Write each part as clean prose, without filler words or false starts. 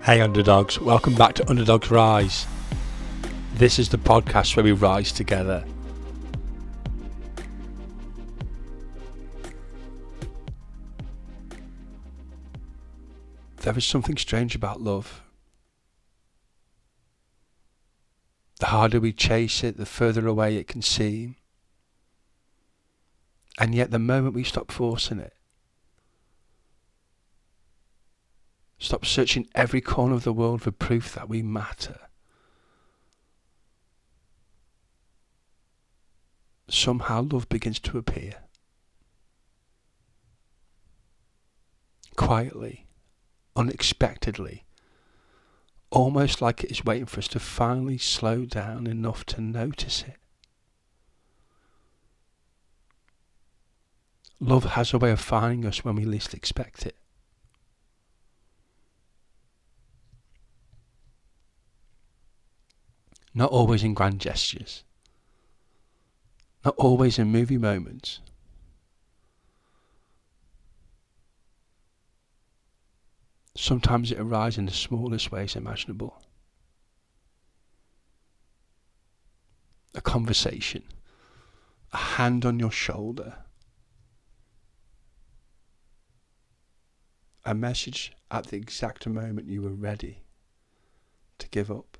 Hey underdogs, welcome back to Underdogs Rise. This is the podcast where we rise together. There is something strange about love. The harder we chase it, the further away it can seem. And yet the moment we stop forcing it, stop searching every corner of the world for proof that we matter, somehow love begins to appear. Quietly, unexpectedly, almost like it is waiting for us to finally slow down enough to notice it. Love has a way of finding us when we least expect it. Not always in grand gestures. Not always in movie moments. Sometimes it arises in the smallest ways imaginable. A conversation, a hand on your shoulder, a message at the exact moment you were ready to give up.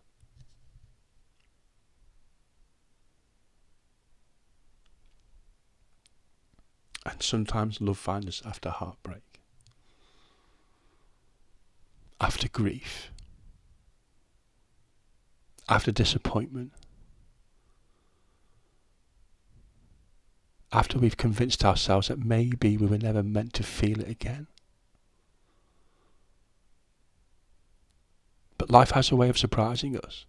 And sometimes love finds us after heartbreak, after grief, after disappointment, after we've convinced ourselves that maybe we were never meant to feel it again. But life has a way of surprising us.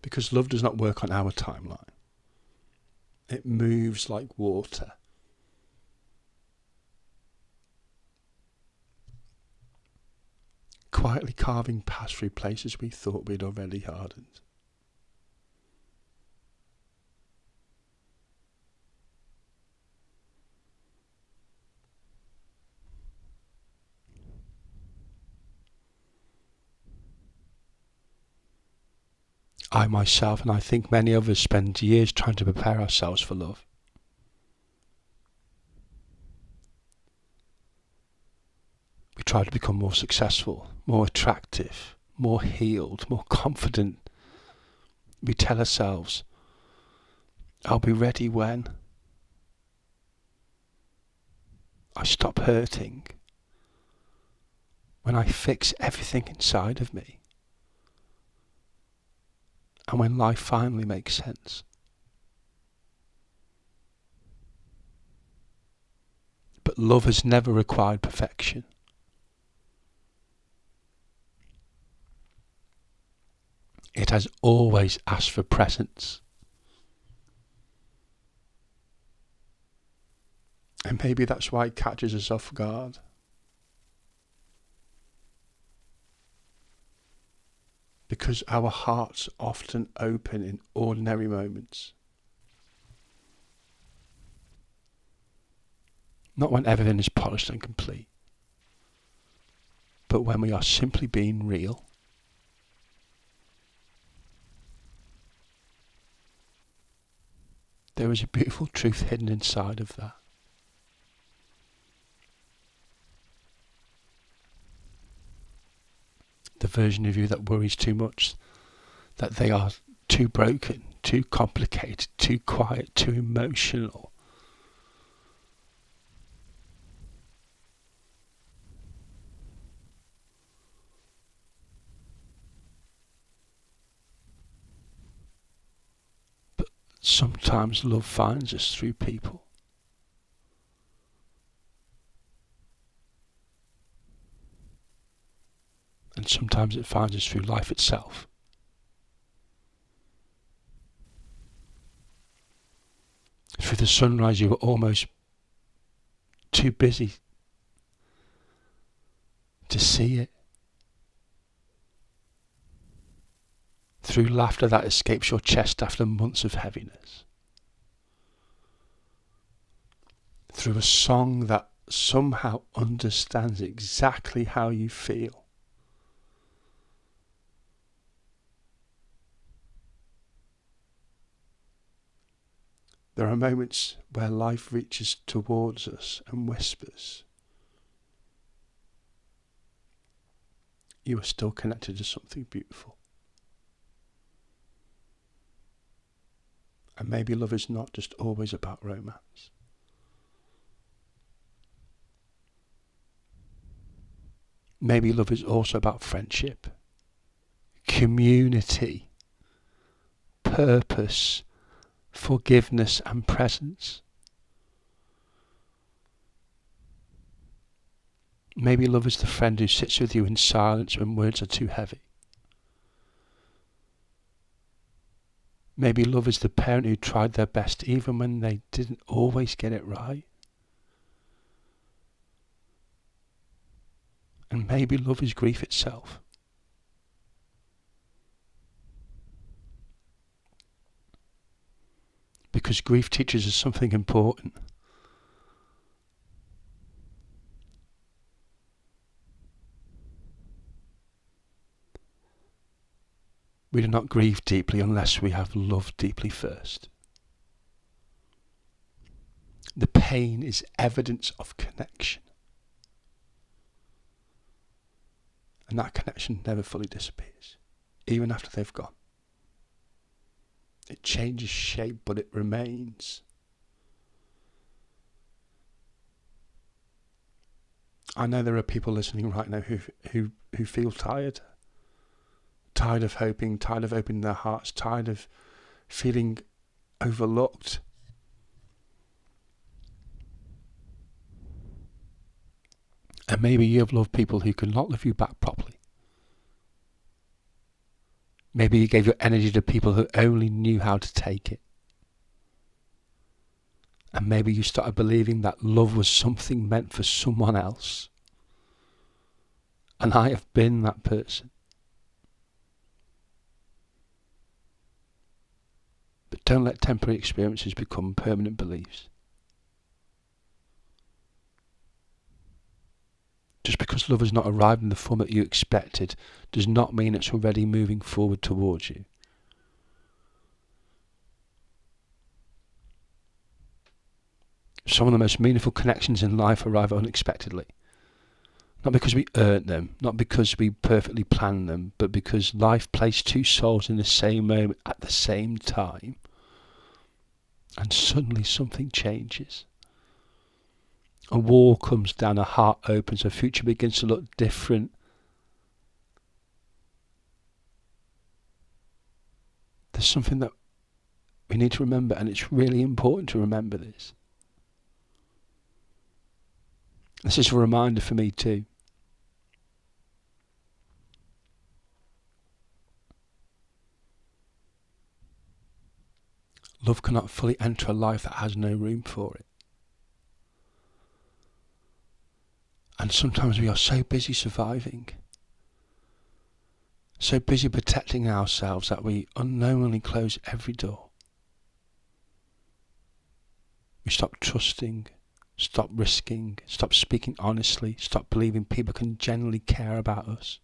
Because love does not work on our timeline. It moves like water. Quietly carving paths through places we thought we'd already hardened. I myself, and I think many of us, spend years trying to prepare ourselves for love. We try to become more successful, more attractive, more healed, more confident. We tell ourselves, I'll be ready when I stop hurting, when I fix everything inside of me, and when life finally makes sense. But love has never required perfection. It has always asked for presence. And maybe that's why it catches us off guard. Because our hearts often open in ordinary moments. Not when everything is polished and complete, but when we are simply being real. There is a beautiful truth hidden inside of that. The version of you that worries too much, that they are too broken, too complicated, too quiet, too emotional. But sometimes love finds us through people. And sometimes it finds us through life itself. Through the sunrise, you were almost too busy to see it. Through laughter that escapes your chest after months of heaviness. through a song that somehow understands exactly how you feel. There are moments where life reaches towards us and whispers, you are still connected to something beautiful. And maybe love is not just always about romance. Maybe love is also about friendship, community, purpose, forgiveness and presence. Maybe love is the friend who sits with you in silence when words are too heavy. Maybe love is the parent who tried their best even when they didn't always get it right. And maybe love is grief itself. Because grief teaches us something important. We do not grieve deeply unless we have loved deeply first. The pain is evidence of connection. And that connection never fully disappears, even after they've gone. It changes shape, but it remains. I know there are people listening right now who feel tired. Tired of hoping, tired of opening their hearts, tired of feeling overlooked. And maybe you have loved people who cannot love you back properly. Maybe you gave your energy to people who only knew how to take it. And maybe you started believing that love was something meant for someone else. And I have been that person. But don't let temporary experiences become permanent beliefs. Just because love has not arrived in the form that you expected does not mean it's already moving forward towards you. Some of the most meaningful connections in life arrive unexpectedly. Not because we earned them, not because we perfectly planned them, but because life placed two souls in the same moment at the same time. And suddenly something changes. A wall comes down, a heart opens, a future begins to look different. There's something that we need to remember, and it's really important to remember this. This is a reminder for me too. Love cannot fully enter a life that has no room for it. And sometimes we are so busy surviving, so busy protecting ourselves that we unknowingly close every door. We stop trusting, stop risking, stop speaking honestly, stop believing people can genuinely care about us.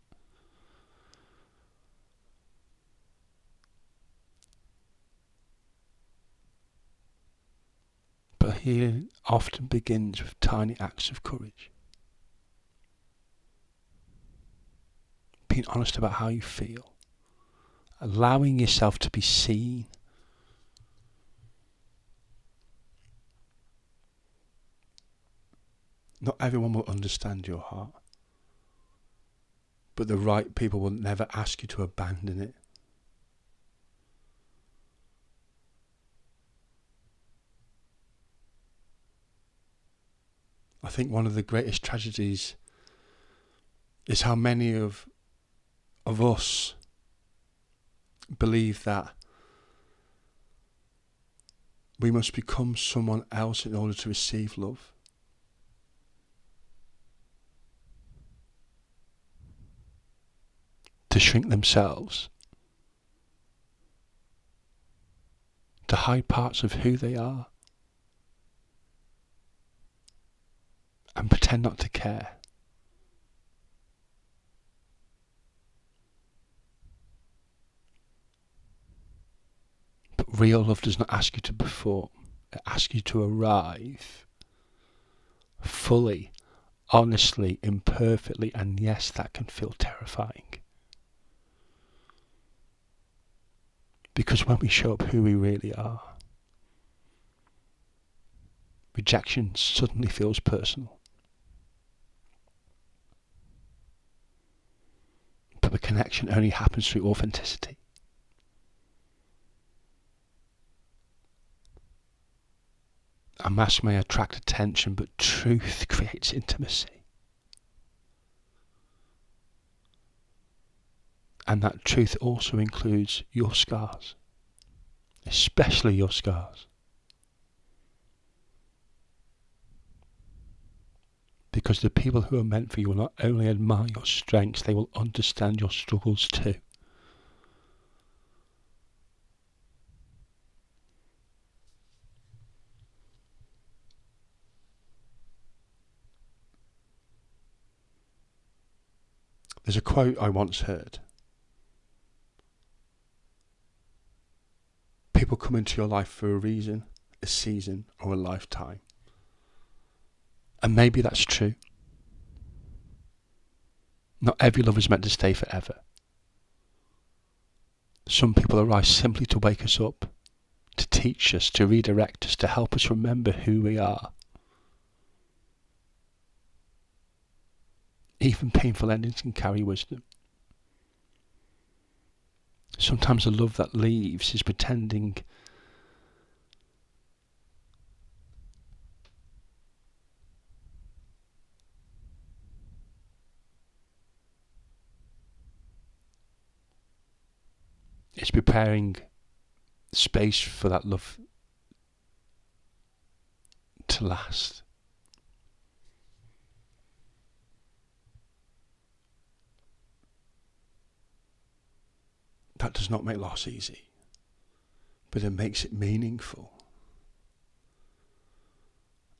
But healing often begins with tiny acts of courage. Being honest about how you feel. Allowing yourself to be seen. Not everyone will understand your heart. But the right people will never ask you to abandon it. I think one of the greatest tragedies is how many of us believe that we must become someone else in order to receive love. To shrink themselves. To hide parts of who they are. and pretend not to care. But real love does not ask you to perform. It asks you to arrive fully, honestly, imperfectly, and yes, that can feel terrifying. Because when we show up who we really are, rejection suddenly feels personal. But the connection only happens through authenticity. A mask may attract attention, but truth creates intimacy. And that truth also includes your scars, especially your scars. Because the people who are meant for you will not only admire your strengths, they will understand your struggles too. There's a quote I once heard. People come into your life for a reason, a season, or a lifetime. And maybe that's true. Not every love is meant to stay forever. Some people arise simply to wake us up, to teach us, to redirect us, to help us remember who we are. Even painful endings can carry wisdom. Sometimes the love that leaves is pretending it's preparing space for that love to last. That does not make loss easy, but it makes it meaningful.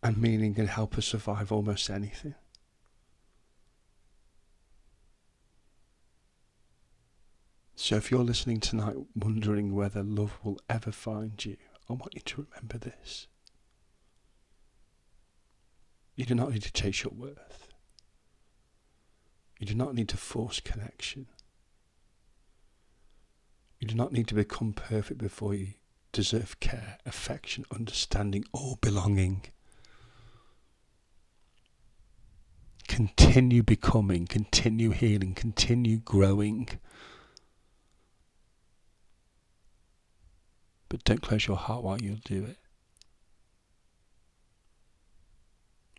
And meaning can help us survive almost anything. So if you're listening tonight wondering whether love will ever find you, I want you to remember this. You do not need to chase your worth. You do not need to force connection. You do not need to become perfect before you deserve care, affection, understanding, or belonging. Continue becoming, continue healing, continue growing. But don't close your heart while you'll do it.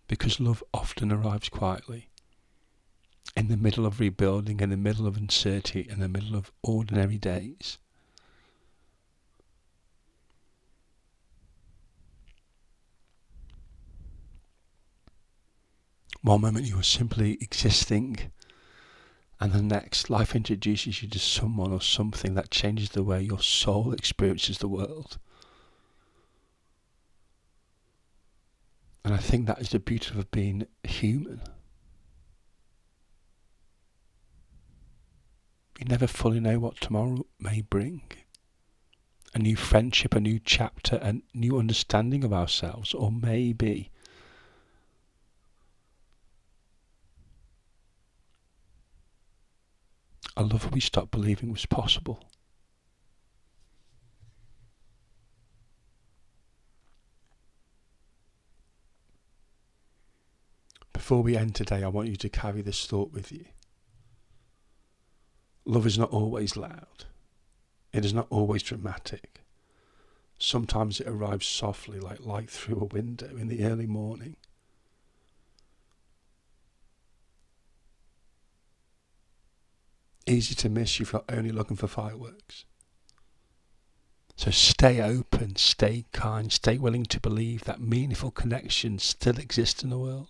Because love often arrives quietly. In the middle of rebuilding, in the middle of uncertainty, in the middle of ordinary days. One moment you are simply existing, and the next life introduces you to someone or something that changes the way your soul experiences the world. And I think that is the beauty of being human. You never fully know what tomorrow may bring. A new friendship, a new chapter, a new understanding of ourselves, or maybe a love we stopped believing was possible. Before we end today, I want you to carry this thought with you. Love is not always loud. It is not always dramatic. Sometimes it arrives softly like light through a window in the early morning. Easy to miss if you're only looking for fireworks. So stay open, stay kind, stay willing to believe that meaningful connections still exist in the world.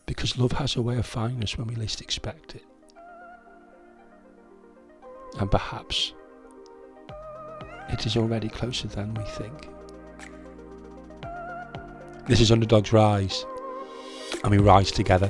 Because love has a way of finding us when we least expect it. And perhaps it is already closer than we think. This is Underdogs Rise, and we rise together.